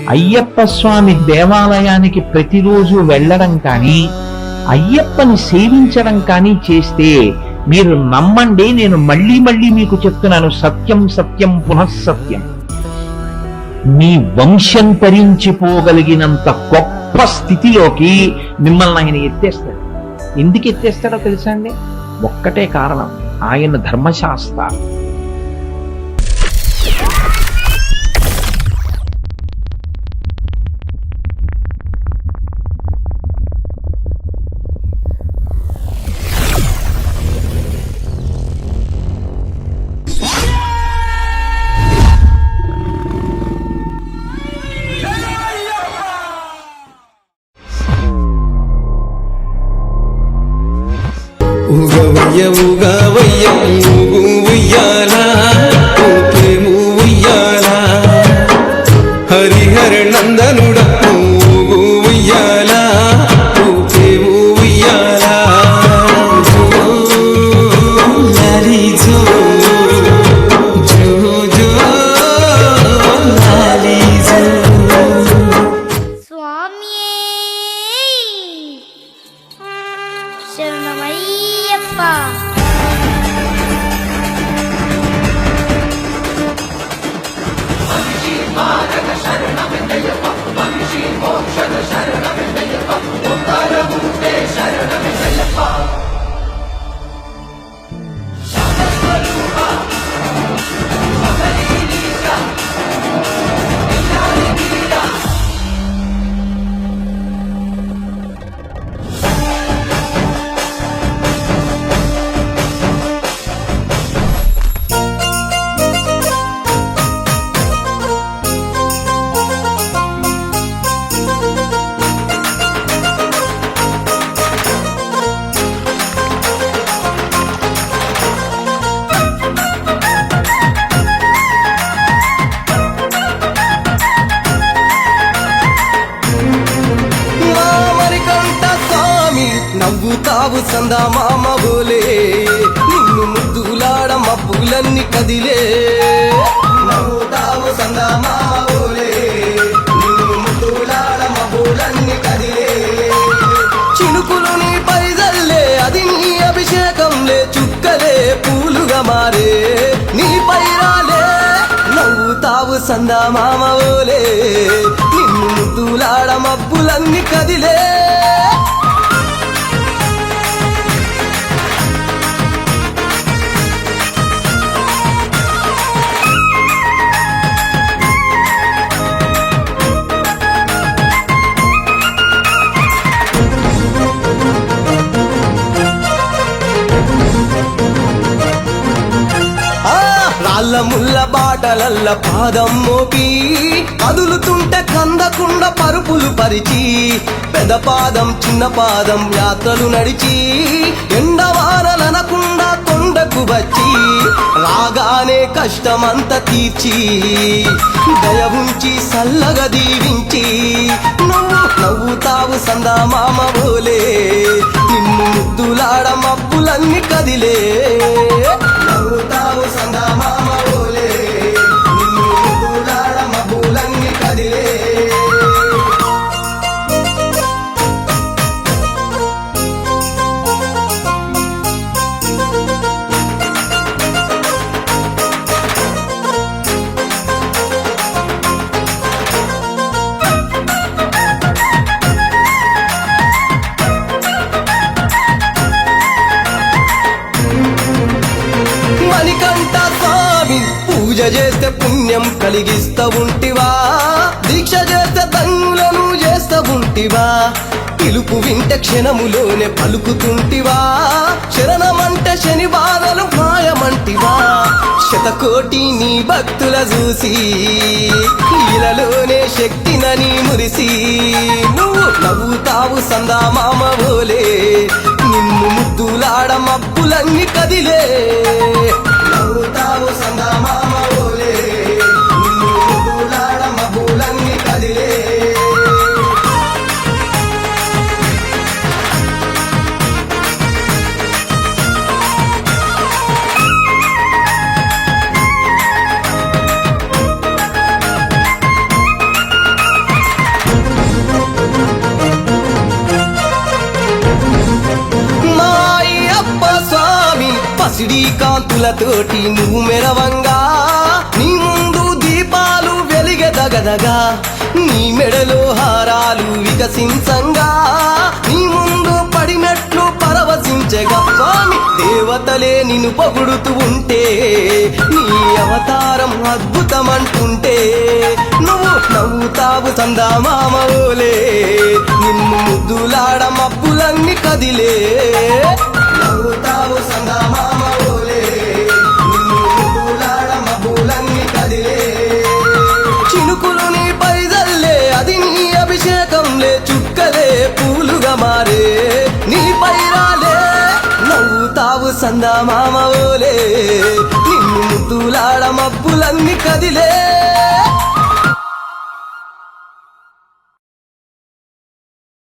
అయ్యప్ప స్వామి దేవాలయానికి ప్రతిరోజు వెళ్ళడం కానీ అయ్యప్పని సేవించడం కానీ చేస్తే మీరు నమ్మండి, నేను మళ్ళీ మళ్ళీ మీకు చెప్తున్నాను, సత్యం సత్యం పునఃసత్యం, మీ వంశం తరించిపోగలిగినంత గొప్ప స్థితిలోకి మిమ్మల్ని ఆయన ఎత్తేస్తాడు. ఎందుకు ఎత్తేస్తాడో తెలుసా అండి? ఒక్కటే కారణం, ఆయన ధర్మశాస్త్ర. ఉగవయ్య ఉగవయ్య ఊగు ఉయ్యాలా ఊపేము ఉయ్యాలా హరిహర నందనుడ ఊగు ఉయ్యాలా ఊపేము ఉయ్యాలా లాలి జో జో జో లాలి జో. స్వామియే శరణమయ్యప్ప. నవ్వుతావు సందా మామ బోలే, నిన్ను ముద్దులాడ మబ్బులన్నీ కదిలే. నవ్వుతావు సందా మామ బోలే, నిన్ను ముద్దులాడ మబ్బులన్నీ కదిలే. చినుకులు నీ పైజల్లే, అది నీ అభిషేకంలే, చుక్కలే పూలుగా మారే నీ పైరాలే. నవ్వుతావు సందా మామ బోలే, నిన్ను ముద్దులాడ మబ్బులన్నీ కదిలే. రాళ్ళ ముళ్ళ బాటలల్ల పాదం మోపి కదులుతుంటే కందకుండా పరుపులు పరిచి, పెద్ద పాదం చిన్న పాదం యాత్రలు నడిచి, ఎండవానలనకుండా కొండకు వచ్చి, రాగానే కష్టమంతా తీర్చి, దయ ఉంచి సల్లగా దీవించి, నువ్వు నవ్వుతావు సందా మామ బోలే, నిన్ను ముద్దులాడ మబ్బులన్నీ కదిలే. నవ్వుతావు సందా మామ బోలే, నిన్ను ముద్దులాడ మబ్బులన్నీ కదిలే. మణికంఠ స్వామి పూజ చేస్తే పుణ్యం కలిగిస్తా ఉంటివా, దీక్ష చేస్తే ధన్యులను చేస్తా ఉంటివా, పిలుపు వింటే క్షణములోనే పలుకుతుంటివా, శరణమంటే శని బాధలు మాయమంటివా. శతకోటి నీ భక్తుల చూసి ఇలలోనే శక్తినని మురిసి, నువ్వు నవ్వుతావు సందా మామ బోలే, నిన్ను ముద్దులాడ మబ్బులన్నీ కదిలే. నవ్వుతావు సందా మామ బోలే, నిన్ను ముద్దులాడ మబ్బులన్నీ కదిలే. పసిడి కాంతులతోటి నువ్వు మెరవంగా నీ ముందు దీపాలు వెలిగెదగదగా నీ మెడలో హారాలు వికసించంగా నీ ముందు పడినట్లు పరవశించగా స్వామి దేవతలే నిన్ను పొగుడుతూ ఉంటే నీ అవతారం అద్భుతమంటుంటే నువ్వు నవ్వుతావు చందమామోలే నిన్ను ముద్దులాడ మబ్బులన్నీ కదిలే నవ్వుతావు చందమామోలే నిన్ను ముద్దులాడ మబ్బులన్నీ కదిలే చినుకులు నీ పైదల్లే అది నీ అభిషేకంలే చుక్కలే పూలుగా మారే నీ పైరాలే నవ్వుతావు చందమామోలే నిన్ను ముద్దులాడ మబ్బులన్నీ కదిలే